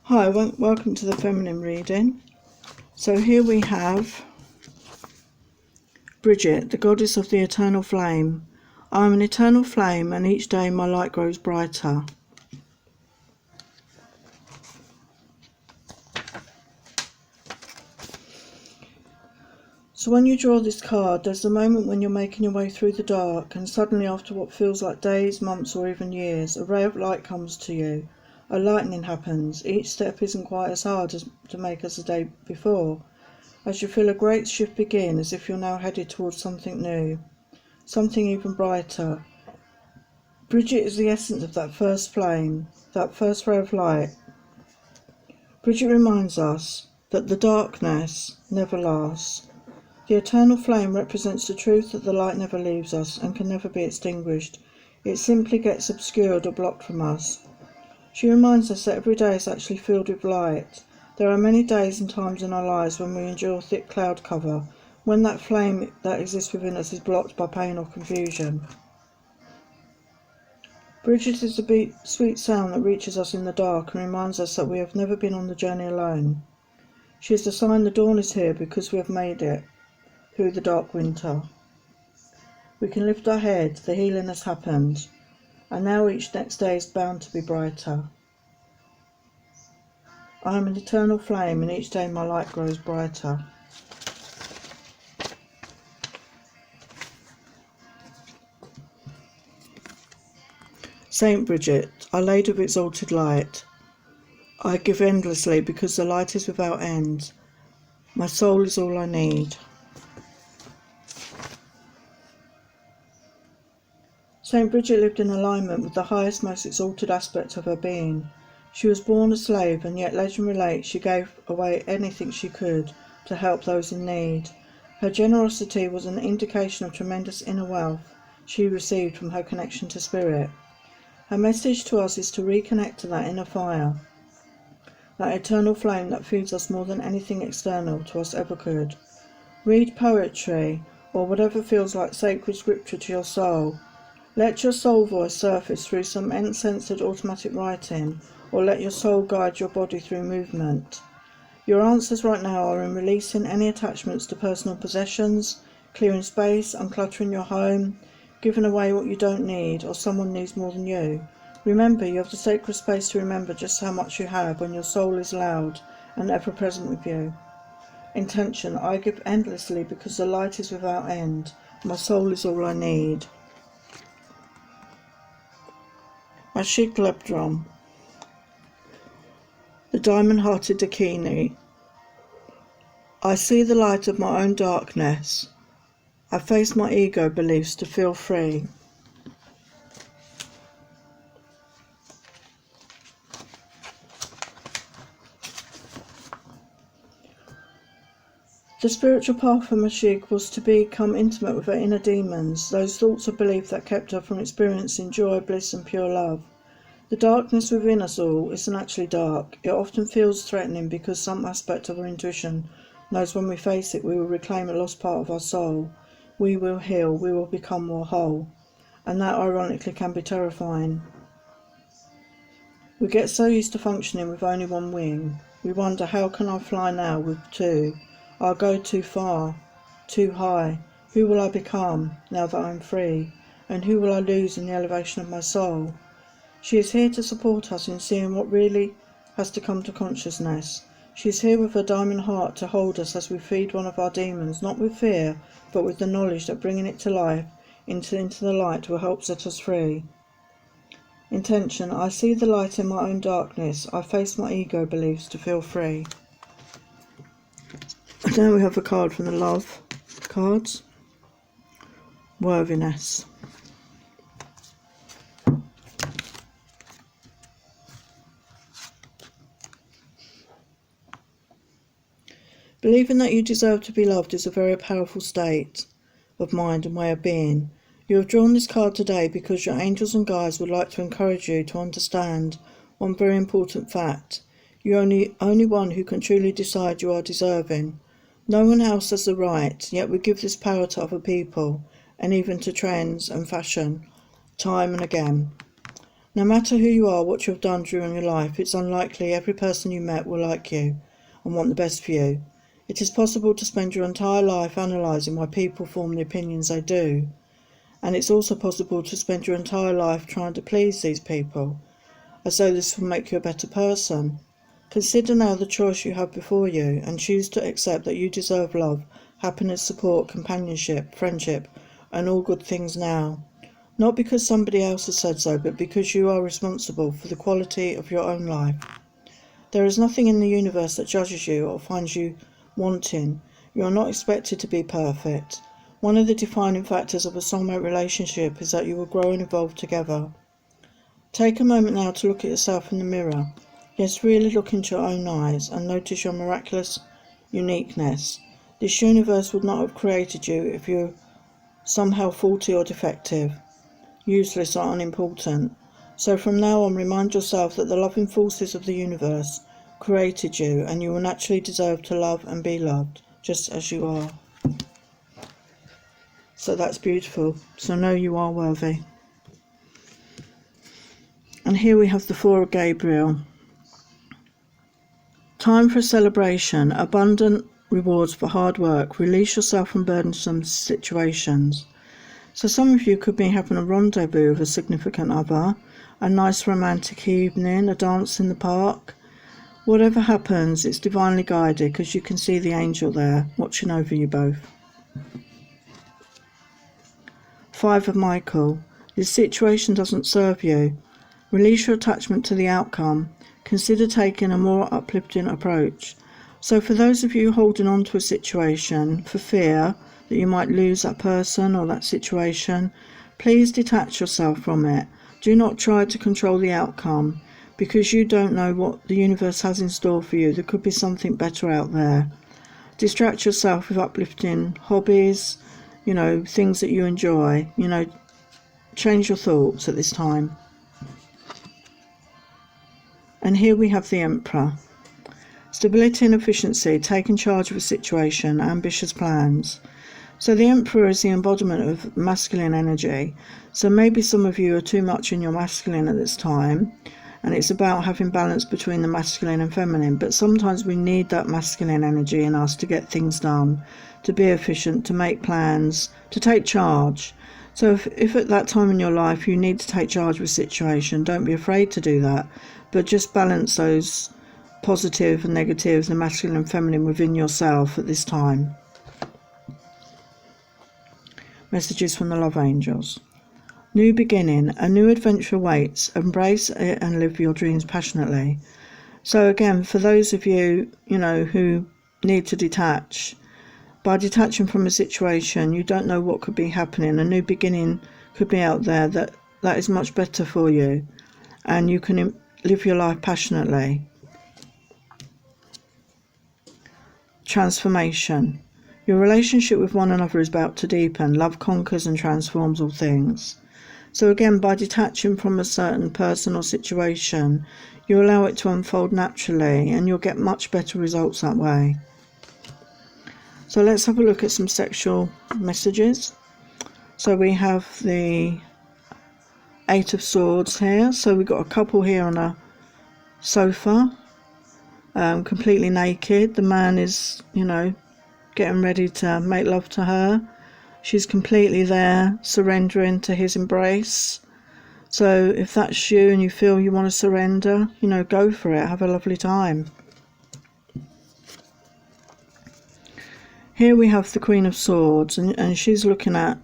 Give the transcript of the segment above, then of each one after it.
Hi, welcome to the feminine reading. So here we have Bridget, the goddess of the eternal flame. I am an eternal flame, and each day my light grows brighter. So when you draw this card, there's the moment when you're making your way through the dark, and suddenly, after what feels like days, months, or even years, a ray of light comes to you. A lightning happens. Each step isn't quite as hard to make as the day before, as you feel a great shift begin, as if you're now headed towards something new, something even brighter. Bridget is the essence of that first flame, that first ray of light. Bridget reminds us that the darkness never lasts. The eternal flame represents the truth that the light never leaves us and can never be extinguished. It simply gets obscured or blocked from us. She reminds us that every day is actually filled with light. There are many days and times in our lives when we endure thick cloud cover, when that flame that exists within us is blocked by pain or confusion. Bridget is the sweet sound that reaches us in the dark and reminds us that we have never been on the journey alone. She is the sign the dawn is here because we have made it through the dark winter. We can lift our head, the healing has happened, and now each next day is bound to be brighter. I am an eternal flame, and each day my light grows brighter. Saint Bridget, Our Lady of Exalted Light, I give endlessly because the light is without end. My soul is all I need. Saint Bridget lived in alignment with the highest, most exalted aspect of her being. She was born a slave, and yet legend relates she gave away anything she could to help those in need. Her generosity was an indication of tremendous inner wealth she received from her connection to spirit. Her message to us is to reconnect to that inner fire, that eternal flame that feeds us more than anything external to us ever could. Read poetry, or whatever feels like sacred scripture to your soul. Let your soul voice surface through some uncensored automatic writing, or let your soul guide your body through movement. Your answers right now are in releasing any attachments to personal possessions, clearing space, uncluttering your home, giving away what you don't need or someone needs more than you. Remember, you have the sacred space to remember just how much you have when your soul is loud and ever present with you. Intention, I give endlessly because the light is without end. My soul is all I need. Ashik Lebdrum, the diamond-hearted Dakini. I see the light of my own darkness. I face my ego beliefs to feel free. The spiritual path for Ashik was to become intimate with her inner demons, those thoughts of belief that kept her from experiencing joy, bliss and pure love. The darkness within us all isn't actually dark. It often feels threatening because some aspect of our intuition knows when we face it we will reclaim a lost part of our soul. We will heal, we will become more whole. And that ironically can be terrifying. We get so used to functioning with only one wing. We wonder, how can I fly now with two? I'll go too far, too high. Who will I become now that I'm free? And who will I lose in the elevation of my soul? She is here to support us in seeing what really has to come to consciousness. She is here with her diamond heart to hold us as we feed one of our demons, not with fear, but with the knowledge that bringing it to life, into the light, will help set us free. Intention, I see the light in my own darkness. I face my ego beliefs to feel free. And now we have a card from the love cards. Worthiness. Believing that you deserve to be loved is a very powerful state of mind and way of being. You have drawn this card today because your angels and guides would like to encourage you to understand one very important fact. You're only one who can truly decide you are deserving. No one else has the right, yet we give this power to other people, and even to trends and fashion, time and again. No matter who you are, what you have done during your life, it's unlikely every person you met will like you and want the best for you. It is possible to spend your entire life analysing why people form the opinions they do, and it's also possible to spend your entire life trying to please these people, as though this will make you a better person. Consider now the choice you have before you, and choose to accept that you deserve love, happiness, support, companionship, friendship, and all good things now. Not because somebody else has said so, but because you are responsible for the quality of your own life. There is nothing in the universe that judges you or finds you wanting. You are not expected to be perfect. One of the defining factors of a soulmate relationship is that you will grow and evolve together. Take a moment now to look at yourself in the mirror. Yes, really look into your own eyes and notice your miraculous uniqueness. This universe would not have created you if you were somehow faulty or defective, useless or unimportant. So from now on, remind yourself that the loving forces of the universe created you, and you will naturally deserve to love and be loved, just as you are. So that's beautiful. So know you are worthy. And here we have the Four of Gabriel. Time for a celebration, abundant rewards for hard work. Release yourself from burdensome situations. So some of you could be having a rendezvous with a significant other, a nice romantic evening, a dance in the park. Whatever happens, it's divinely guided, because you can see the angel there watching over you both. Five of Michael. This situation doesn't serve you. Release your attachment to the outcome. Consider taking a more uplifting approach. So for those of you holding on to a situation for fear that you might lose that person or that situation, please detach yourself from it. Do not try to control the outcome, because you don't know what the universe has in store for you. There could be something better out there. Distract yourself with uplifting hobbies, things that you enjoy. Change your thoughts at this time. And here we have the Emperor. Stability and efficiency, taking charge of a situation, ambitious plans. So the Emperor is the embodiment of masculine energy. So maybe some of you are too much in your masculine at this time, and it's about having balance between the masculine and feminine. But sometimes we need that masculine energy in us to get things done, to be efficient, to make plans, to take charge. So if at that time in your life you need to take charge of a situation, don't be afraid to do that, but just balance those positive and negatives, the masculine and feminine within yourself at this time. Messages from the love angels. New beginning, a new adventure awaits. Embrace it and live your dreams passionately. So again, for those of you, who need to detach, by detaching from a situation, you don't know what could be happening. A new beginning could be out there that is much better for you, and you can live your life passionately. Transformation. Your relationship with one another is about to deepen. Love conquers and transforms all things. So again, by detaching from a certain person or situation, you allow it to unfold naturally, and you'll get much better results that way. So let's have a look at some sexual messages. So we have the Eight of Swords here. So we've got a couple here on a sofa, completely naked. The man is, getting ready to make love to her. She's completely there, surrendering to his embrace. So if that's you and you feel you want to surrender, go for it. Have a lovely time. Here we have the Queen of Swords, and she's looking at,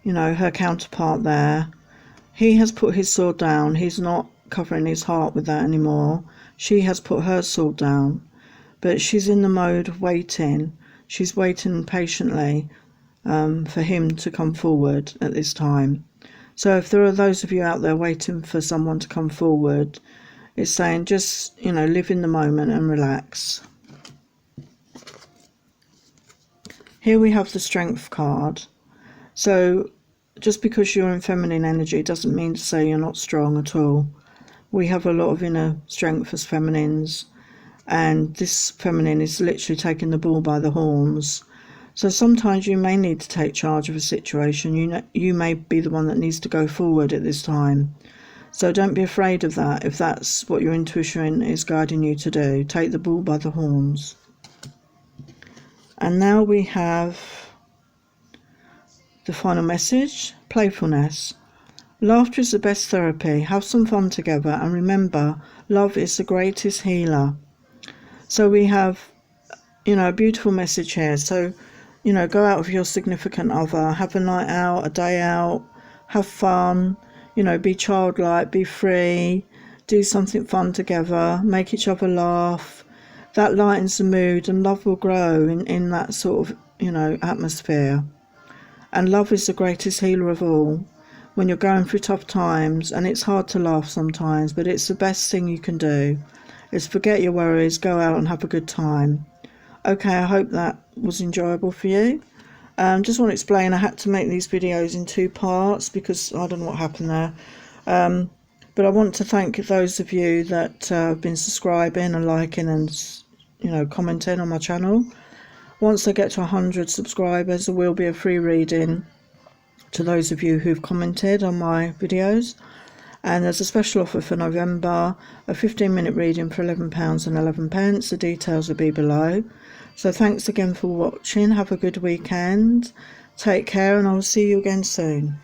her counterpart there. He has put his sword down. He's not covering his heart with that anymore. She has put her sword down, but she's in the mode of waiting. She's waiting patiently for him to come forward at this time. So if there are those of you out there waiting for someone to come forward, it's saying just, live in the moment and relax. Here we have the Strength card. So just because you're in feminine energy doesn't mean to say you're not strong at all. We have a lot of inner strength as feminines, and this feminine is literally taking the bull by the horns. So sometimes you may need to take charge of a situation. You may be the one that needs to go forward at this time. So don't be afraid of that if that's what your intuition is guiding you to do. Take the bull by the horns. And now we have the final message, playfulness. Laughter is the best therapy. Have some fun together, and remember, love is the greatest healer. So we have, a beautiful message here. So, go out with your significant other, have a night out, a day out, have fun, be childlike, be free, do something fun together, make each other laugh. That lightens the mood, and love will grow in that sort of, atmosphere. And love is the greatest healer of all. When you're going through tough times, and it's hard to laugh sometimes, but it's the best thing you can do, is forget your worries, go out and have a good time. Okay, I hope that was enjoyable for you. Just want to explain, I had to make these videos in 2 parts because I don't know what happened there. But I want to thank those of you that have been subscribing and liking and, commenting on my channel. Once I get to 100 subscribers, there will be a free reading to those of you who've commented on my videos. And there's a special offer for November, a 15-minute reading for £11.11. The details will be below. So thanks again for watching. Have a good weekend. Take care, and I will see you again soon.